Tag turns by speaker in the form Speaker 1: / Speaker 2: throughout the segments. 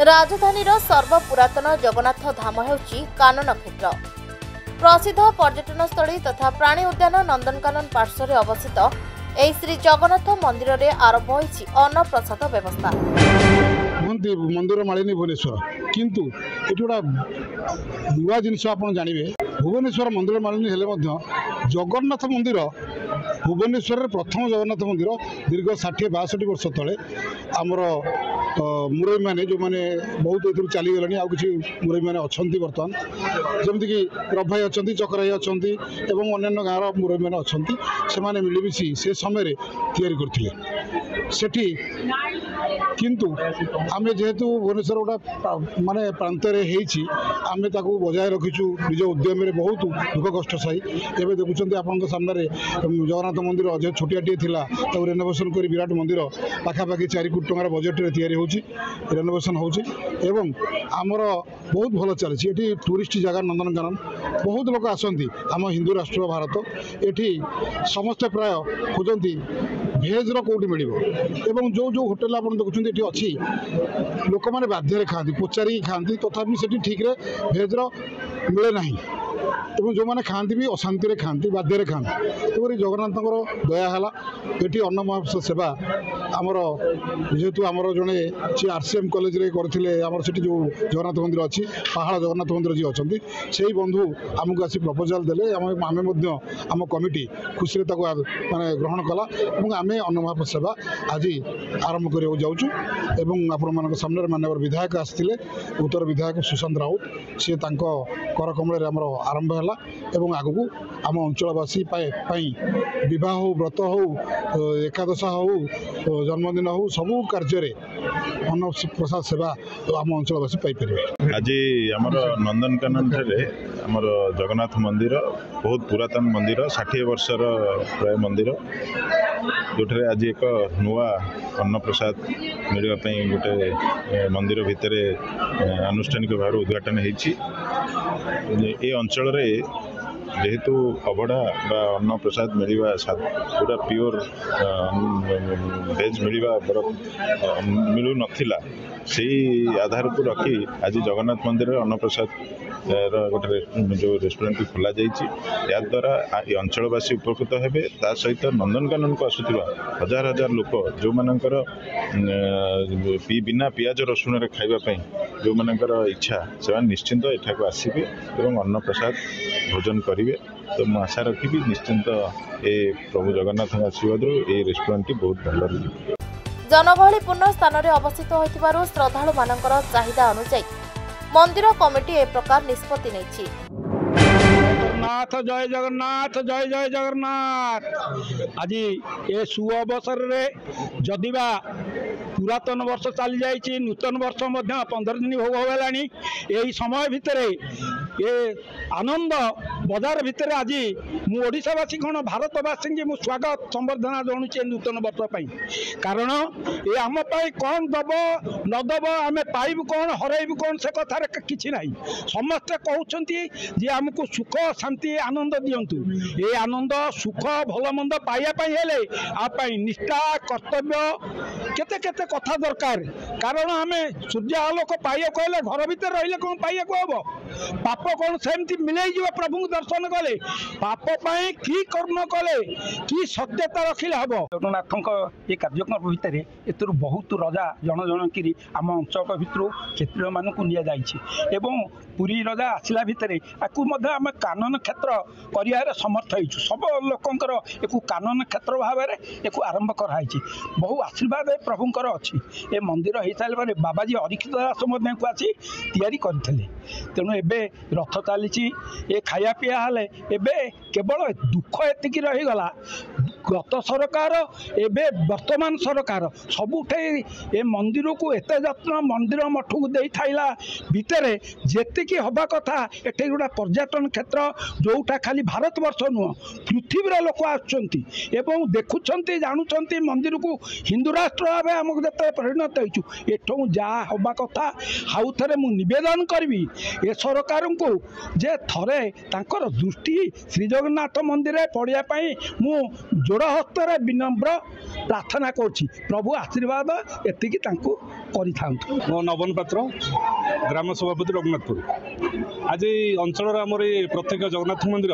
Speaker 1: राजधानीर सर्वपुरातन जगन्नाथ धाम हेउची कानन क्षेत्र। प्रसिद्ध पर्यटनस्थली तथा प्राणी उद्यान नंदनकानन पार्श्व अवस्थित एही श्री जगन्नाथ मंदिर रे आरंभ होईछि अन्नप्रसाद व्यवस्था।
Speaker 2: मंदिर मालिनी भुवनेश्वर किंतु ये गोटा नुआ जिनस आप जानवे भुवनेश्वर मंदिर मालिनी हेले जगन्नाथ मंदिर भुवनेश्वर प्रथम जगन्नाथ मंदिर दीर्घ 60-62 वर्ष तले आमर मुरई मैंने जो मैंने बहुत ए चलीगले आउ कि मुरई मैंने अच्छा बर्तमान जमीक रभाई अच्छा चक्राई अच्छा और अन्य गाँव मुरई मैंने अच्छा से मिलमिशी से समय करते किंतु आमे जेहेतु भुवनेश्वर गोटा माने प्रांतरे आमे ताकू बजाय रखीचु निज उद्यम बहुत दुख कष्ट सही एवं देखुं आपण सामने जगन्नाथ मंदिर जो छोटियाटे था रेनोवेशन कर विराट मंदिर पाखापाखि 4 कोटी टंकार बजेट रेनोवेशन होवं आमर बहुत भल चली ये टूरिस्ट जगह नंदनकानन बहुत लोग आसती आम हिंदू राष्ट्र भारत ये समस्ते प्राय खोजती भेज्र कौटी मिल जो जो होटेल आप देखुं ये अच्छी लोक मैंने बाध्य खाती पचारि खाती तथापि से ठीक भेज्र मिले ना एवं जो मैंने खाती भी अशांति खाती बाध्य खाती तेमर जगन्नाथ दया है ये अन्न महाप्रसाद सेवा आमर जेहेतु आमर जड़े सी RCM कॉलेज रे करथिले आमर सेठी जो जगन्नाथ मंदिर अच्छी पहाड़ जगन्नाथ मंदिर जी अच्छा से बंधु आमको आसी प्रपोजाल देले आम आम कमिटी खुशी माने ग्रहण कला और आम अन्न महाप्रसाद सेवा आज आरंभ करने जाऊँ एवं आपण सामने माननीय विधायक आसते उत्तर विधायक सुशांत राउत सी कर कमल आरंभ है एवं आगू आम अंचलवासी विवाह हो व्रत हो एकादशा हो जन्मदिन हो सबू कार्य अन्न प्रसाद सेवा आम अंचलवासी पाइपर।
Speaker 3: आज आम नंदनकानन आमर जगन्नाथ मंदिर बहुत पुरातन मंदिर 60 वर्षर प्राय मंदिर जो आज एक नुआ अन्न प्रसाद मिलवाई गोटे मंदिर भितर आनुष्ठानिक भाव उद्घाटन होती अंचल जेहेतु अभड़ा बा अन्न प्रसाद मिलवा पूरा प्योर भेज मिलवा मिलू नथिला से आधार को रखी आज जगन्नाथ मंदिर अन्न प्रसाद गोटे जो रेस्टोरेंट खोल या द्वारा अंचलवासी उपकृत हेबे ता सहित नंदनकानन को आसुवा हजार हजार लोक जो मानकर बिना पियाज रसुण रे खाइबा जो मानकर इच्छा से निश्चिंत एठाक आसबे और अन्न प्रसाद भोजन करेंगे। तो मुझे आशा रखी निश्चिंत ए प्रभु जगन्नाथ आशीर्वाद ये रेस्टोरेंट बहुत भल रही
Speaker 1: जनगहलीपूर्ण स्थान में अवस्थित होइतिबारु श्रद्धालु मानकर चाहिदा अनुसार मंदिर कमिटी ए प्रकार निष्पत्ति नेछि।
Speaker 4: जय जगन्नाथ जय जय जगन्नाथ। आज ये सु अवसर में जदिबा पुरातन वर्ष चली जाइए नूतन वर्ष 15 दिन भोग होगा यही समय भितर ये आनंद बजार भितर आज मुशावासी कौन भारतवासी की स्वागत संबर्धना जनाऊे नूतन वर्ष कारण ये आम कौन दब नदब आम पाइबू कौन हरइबू कौन से कथार किसी ना समस्ते कहते जे आमको सुख शांति आनंद दिंतु ये आनंद सुख भल मंद पाइबापी निष्ठा कर्तव्य केते केते कथा दरकार कारण आम सूर्य आलोक पाइबा कहले घर भीतर रहिले कौन पाइबा हम पाप कौन सेमती मिले प्रभु दर्शन कले पाप कि कर्म कले कि सत्यता रखिले हम जगन्नाथ ये कार्यक्रम भितर एथुर बहुत रजा जन जन कि आम अंचल भितर क्षेत्रीय मानक नि पुरी रजा आसला भितर आपको आम कानन क्षेत्र कर समर्थ हो सब लोकंर एक कानन क्षेत्र भाव में एक आरंभ कराई बहु आशीर्वाद प्रभुंर अच्छी ए मंदिर हो सारे बाबाजी अरिक्षित दास को आसी तैयारी करते तेणु एबे रथ चली ये खाया पीया हेले एबे केवल दुख एतिकी रहीगला गत सरकार एबे वर्तमान सरकार सबुठे ए मंदिर को एत जत्न मंदिर मठ को दे थाइला भितर जेतिकी हवा कथा एटे गोटा पर्यटन क्षेत्र जोटा खाली भारत वर्ष नुह पृथ्वीर लोक आसुंच देखुंट जानुंट मंदिर को हिंदू राष्ट्र भाव आमको जो परिणत होचु एठू जहाँ हवा कथा आउ थे मुवेदन करी ए सरकार को जे थरे तांकर दृष्टि श्री जगन्नाथ मंदिर पड़ियापाई मु जोड़ हस्तर विनम्र प्रार्थना करुच्ची प्रभु आशीर्वाद एतिकी मो
Speaker 5: नवन पात्र ग्राम सभापति रघुनाथपुर आज अंचल आमर प्रत्येक जगन्नाथ मंदिर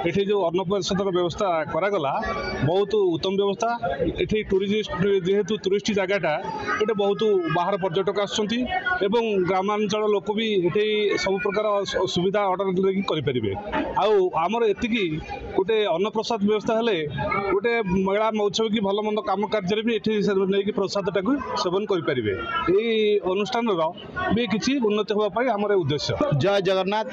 Speaker 5: ये जो अन्नप्रसादर व्यवस्था करागला बहुत उत्तम व्यवस्था ये टूरिस्ट जेहेतु टूरिस्ट जगटा ये बहुत बाहर पर्यटक आसुँच ग्रामांचल लोक भी ये सब प्रकार सुविधा ऑर्डर करें आमर एतिकी गोटे अन्नप्रसाद व्यवस्था हेले गोटे मेला महोत्सव की भल मंद कम कार्य भी ये प्रसाद टाक सेवन करें यही अनुष्ठान भी किसी उन्नति होगापाई आमर उद्देश्य।
Speaker 6: जय जगन्नाथ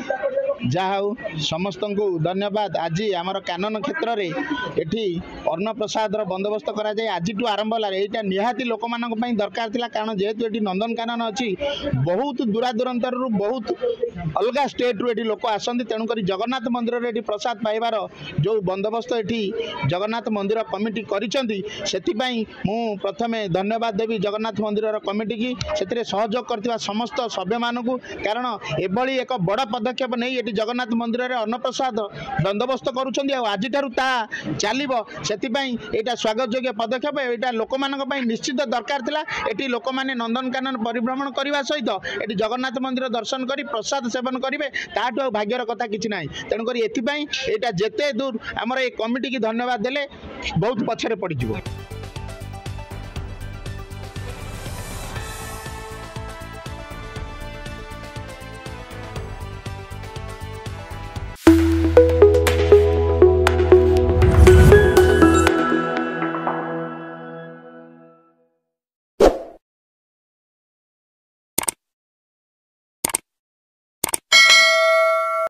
Speaker 6: जहा समस्त को धन्यवाद। आज आमर कानन क्षेत्र में ये अन्न प्रसाद बंदोबस्त करा जाए आज आरंभ है यहाँ निहाती लोक मान दरकार थिला कारण जेहेतु ये नंदनकानन अच्छी बहुत दूरादूरांतर बहुत अलग स्टेट रू लोक आसती तेणुक जगन्नाथ मंदिर ये प्रसाद पाइबार जो बंदोबस्त ये जगन्नाथ मंदिर कमिटी करिसेंती मु प्रथमे धन्यवाद देवी जगन्नाथ मंदिर कमिटी की से सहयोग करथिबा समस्त सभ्य मानू कारण एभली एक बड़ पदक्षेप नहीं ये जगन्नाथ मंदिर में अन्नप्रसाद बंदोबस्त करुँच आज चलो से स्वागत योग्य पदक्षेप यहाँ लोक मान निश्चित दरकार थिला ये लोक मैंने नंदनकानन परिभ्रमण करने सहित ये जगन्नाथ मंदिर दर्शन कर प्रसाद सेवन करेंगे ताठू भाग्यर कथा किसी ना तेणुक ये जिते दूर आमर ये कमिटी की धन्यवाद देले बहुत पछरे पड़।